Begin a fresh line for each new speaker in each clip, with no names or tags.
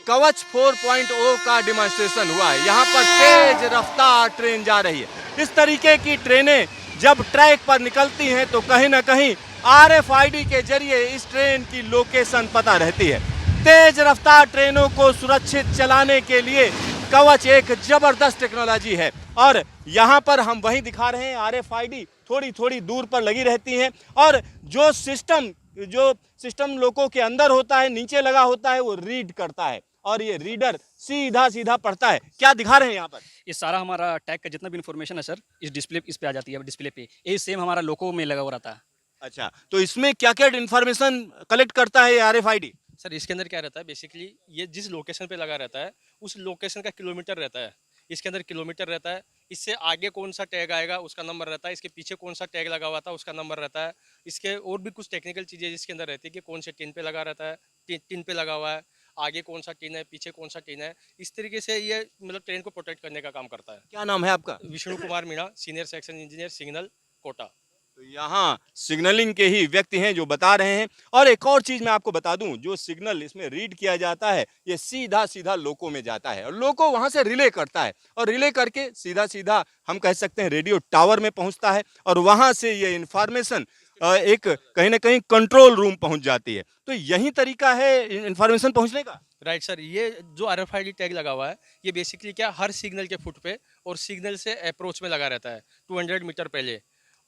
कवच 4.0 का डिमॉन्स्ट्रेशन हुआ है। यहाँ पर तेज रफ्तार ट्रेन जा रही है। इस तरीके की ट्रेनें जब ट्रैक पर निकलती हैं तो कहीं ना कहीं RFID के जरिए इस ट्रेन की लोकेशन पता रहती है। तेज रफ्तार ट्रेनों को सुरक्षित चलाने के लिए कवच एक जबरदस्त टेक्नोलॉजी है और यहाँ पर हम वही दिखा रहे हैं। RFID थोड़ी थोड़ी दूर पर लगी रहती हैं और जो सिस्टम लोगों के अंदर होता है, नीचे लगा होता है, वो रीड करता है और ये रीडर सीधा सीधा पढ़ता है। क्या दिखा रहे हैं यहाँ पर?
ये सारा हमारा टैग का जितना भी इन्फॉर्मेशन है सर, इस पे आ जाती है डिस्प्ले पे। यही सेम हमारा लोगो में लगा हुआ रहता है।
अच्छा, तो इसमें क्या क्या इन्फॉर्मेशन कलेक्ट करता है ये RFID?
सर इसके अंदर क्या रहता है, बेसिकली ये जिस लोकेशन पे लगा रहता है उस लोकेशन का किलोमीटर रहता है। इसके अंदर किलोमीटर रहता है। इससे आगे कौन सा टैग आएगा उसका नंबर रहता है। इसके पीछे कौन सा टैग लगा हुआ था उसका नंबर रहता है। इसके और भी कुछ टेक्निकल चीज़ें जिसके अंदर रहती है कि कौन से टिन पे लगा रहता है, टिन पे लगा हुआ है, आगे कौन सा टिन है, पीछे कौन सा टिन है। इस तरीके से ये मतलब ट्रेन को प्रोटेक्ट करने का काम करता है।
क्या नाम है आपका?
Vishnu Kumar Meena, senior section engineer, signal, Kota.
तो यहाँ सिग्नलिंग के ही व्यक्ति हैं जो बता रहे हैं। और एक और चीज मैं आपको बता दूं, जो सिग्नल इसमें रीड किया जाता है ये सीधा सीधा लोको में जाता है और लोको वहां से रिले करता है और रिले करके सीधा सीधा हम कह सकते हैं रेडियो टावर में पहुंचता है और वहां से ये इंफॉर्मेशन एक कहीं ना कहीं कंट्रोल रूम पहुंच जाती है। तो यही तरीका है इंफॉर्मेशन पहुंचने का।
राइट सर, ये जो RFID टैग लगा हुआ है ये बेसिकली क्या हर सिग्नल के फुट पे और सिग्नल से अप्रोच में लगा रहता है 200 मीटर पहले।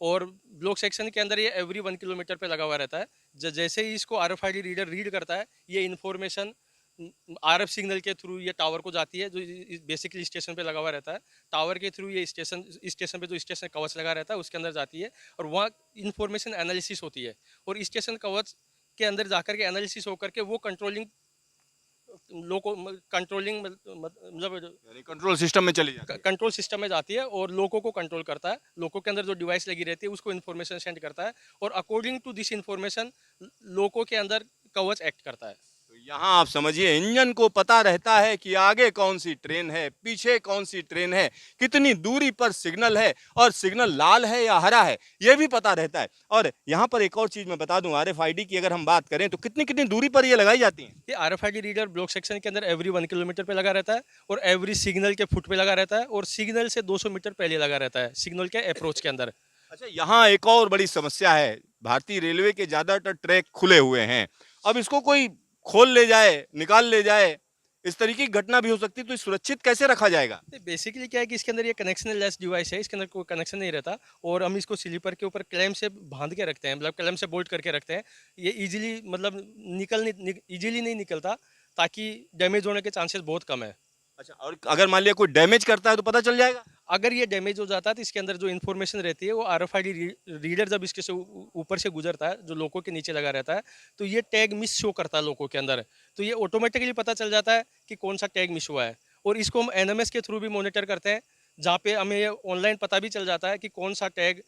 और ब्लॉक सेक्शन के अंदर ये एवरी 1 किलोमीटर पे लगा हुआ रहता है। जैसे ही इसको RFID रीडर रीड करता है ये इन्फॉर्मेशन RF सिग्नल के थ्रू ये टावर को जाती है जो बेसिकली स्टेशन पे लगा हुआ रहता है। टावर के थ्रू ये स्टेशन पे जो स्टेशन कवच लगा रहता है उसके अंदर जाती है और वहाँ इन्फॉर्मेशन एनालिसिस होती है और स्टेशन कवच के अंदर जाकर के एनालिसिस होकर के वो कंट्रोलिंग मतलब
कंट्रोल सिस्टम में चली जाती है।
कंट्रोल सिस्टम में जाती है और लोगों को कंट्रोल करता है। लोगों के अंदर जो डिवाइस लगी रहती है उसको इन्फॉर्मेशन सेंड करता है और अकॉर्डिंग टू दिस इन्फॉर्मेशन लोगों के अंदर कवच एक्ट करता है।
तो यहाँ आप समझिए इंजन को पता रहता है कि आगे कौन सी ट्रेन है, पीछे कौन सी ट्रेन है, कितनी दूरी पर सिग्नल है और सिग्नल लाल है या हरा है ये भी पता रहता है। और यहाँ पर एक और चीज मैं बता दूं, RFID की अगर हम बात करें तो कितनी कितनी दूरी पर ये लगाई जाती है?
ये RFID रीडर ब्लॉक सेक्शन के अंदर एवरी 1 किलोमीटर पे लगा रहता है और एवरी सिग्नल के फुट पे लगा रहता है और सिग्नल से 200 मीटर पहले लगा रहता है सिग्नल के अप्रोच के अंदर।
अच्छा, यहाँ एक और बड़ी समस्या है। भारतीय रेलवे के ज्यादातर ट्रैक खुले हुए हैं, अब इसको कोई खोल ले जाए, निकाल ले जाए, इस तरीके की घटना भी हो सकती है। तो सुरक्षित कैसे रखा जाएगा?
बेसिकली क्या है कि इसके अंदर ये कनेक्शन लेस डिवाइस है, इसके अंदर कोई कनेक्शन नहीं रहता और हम इसको स्लीपर के ऊपर क्लैम से बांध के रखते हैं, मतलब क्लैम से बोल्ट करके रखते हैं। ये इजीली मतलब इजीली नहीं निकलता ताकि डैमेज होने के चांसेस बहुत कम है।
अच्छा, और अगर मान लिया कोई डैमेज करता है तो पता चल जाएगा?
अगर ये डैमेज हो जाता है तो इसके अंदर जो इन्फॉर्मेशन रहती है वो RFID रीडर जब इसके से ऊपर से गुजरता है जो लोगों के नीचे लगा रहता है तो ये टैग मिस शो करता है लोगों के अंदर। तो ये ऑटोमेटिकली पता चल जाता है कि कौन सा टैग मिस हुआ है और इसको हम NMS के थ्रू भी मॉनिटर करते हैं जहाँ पे हमें ये ऑनलाइन पता भी चल जाता है कि कौन सा टैग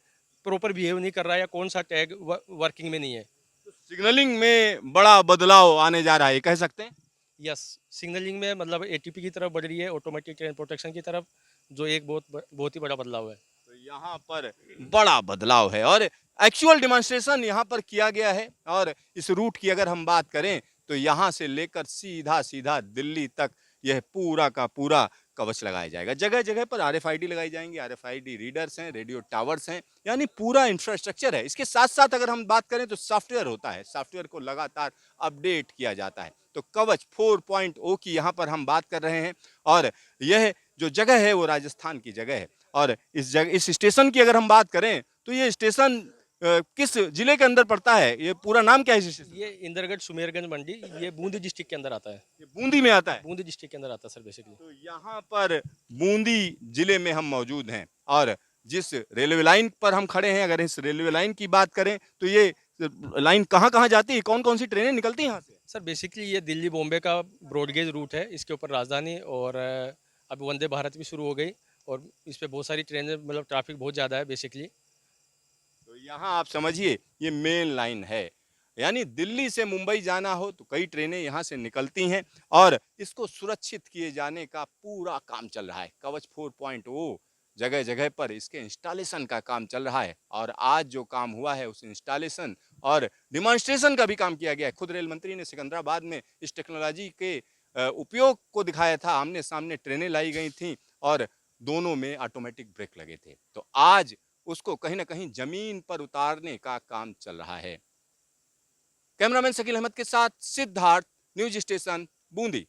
प्रॉपर बिहेव नहीं कर रहा है या कौन सा टैग वर्किंग में नहीं है।
तो सिग्नलिंग में बड़ा बदलाव आने जा रहा है, ये कह सकते हैं?
यस, सिग्नलिंग में मतलब ATP की तरफ बढ़ रही है, ऑटोमेटिक ट्रेन प्रोटेक्शन की तरफ, जो एक बहुत ही बड़ा बदलाव है।
तो यहाँ पर बड़ा बदलाव है और एक्चुअल डिमॉन्स्ट्रेशन यहाँ पर किया गया है। और इस रूट की अगर हम बात करें तो यहाँ से लेकर सीधा सीधा दिल्ली तक यह पूरा का पूरा कवच लगाया जाएगा। जगह जगह पर RFID लगाई जाएंगी, RFID रीडर्स हैं, रेडियो टावर्स हैं, यानी पूरा इंफ्रास्ट्रक्चर है। इसके साथ साथ अगर हम बात करें तो सॉफ्टवेयर होता है, सॉफ्टवेयर को लगातार अपडेट किया जाता है। तो कवच 4.0 की यहाँ पर हम बात कर रहे हैं और यह जो जगह है वो राजस्थान की जगह है। और इस स्टेशन की अगर हम बात करें तो ये स्टेशन किस जिले के अंदर पड़ता है? ये पूरा नाम क्या है इस स्टेशन?
ये इंदरगढ़ सुमेरगंज मंडी, ये बूंदी डिस्ट्रिक्ट के अंदर आता है।
ये बूंदी में आता है।
बूंदी डिस्ट्रिक्ट के अंदर आता है सर बेसिकली।
तो यहाँ पर बूंदी जिले में हम मौजूद हैं और जिस रेलवे लाइन पर हम खड़े हैं, अगर इस रेलवे लाइन की बात करें तो ये लाइन कहाँ कहाँ जाती है, कौन कौन सी ट्रेनें निकलती हैं यहाँ से?
सर बेसिकली ये दिल्ली बॉम्बे का ब्रॉडगेज रूट है। इसके ऊपर राजधानी और अब वंदे भारत भी शुरू हो गई और इस पे बहुत सारी ट्रेनें, मतलब ट्रैफिक बहुत ज़्यादा है बेसिकली।
तो यहाँ आप समझिए ये मेन लाइन है, यानी दिल्ली से मुंबई जाना हो तो कई ट्रेनें यहाँ से निकलती हैं और इसको सुरक्षित किए जाने का पूरा काम चल रहा है। कवच 4.0 जगह जगह पर इसके इंस्टॉलेशन का काम चल रहा है और आज जो काम हुआ है उस इंस्टॉलेशन और डिमॉन्स्ट्रेशन का भी काम किया गया है। खुद रेल मंत्री ने सिकंदराबाद में इस टेक्नोलॉजी के उपयोग को दिखाया था। आमने सामने ट्रेनें लाई गई थी और दोनों में ऑटोमेटिक ब्रेक लगे थे। तो आज उसको कहीं ना कहीं जमीन पर उतारने का काम चल रहा है। कैमरामैन शकील अहमद के साथ सिद्धार्थ, न्यूज स्टेशन बूंदी।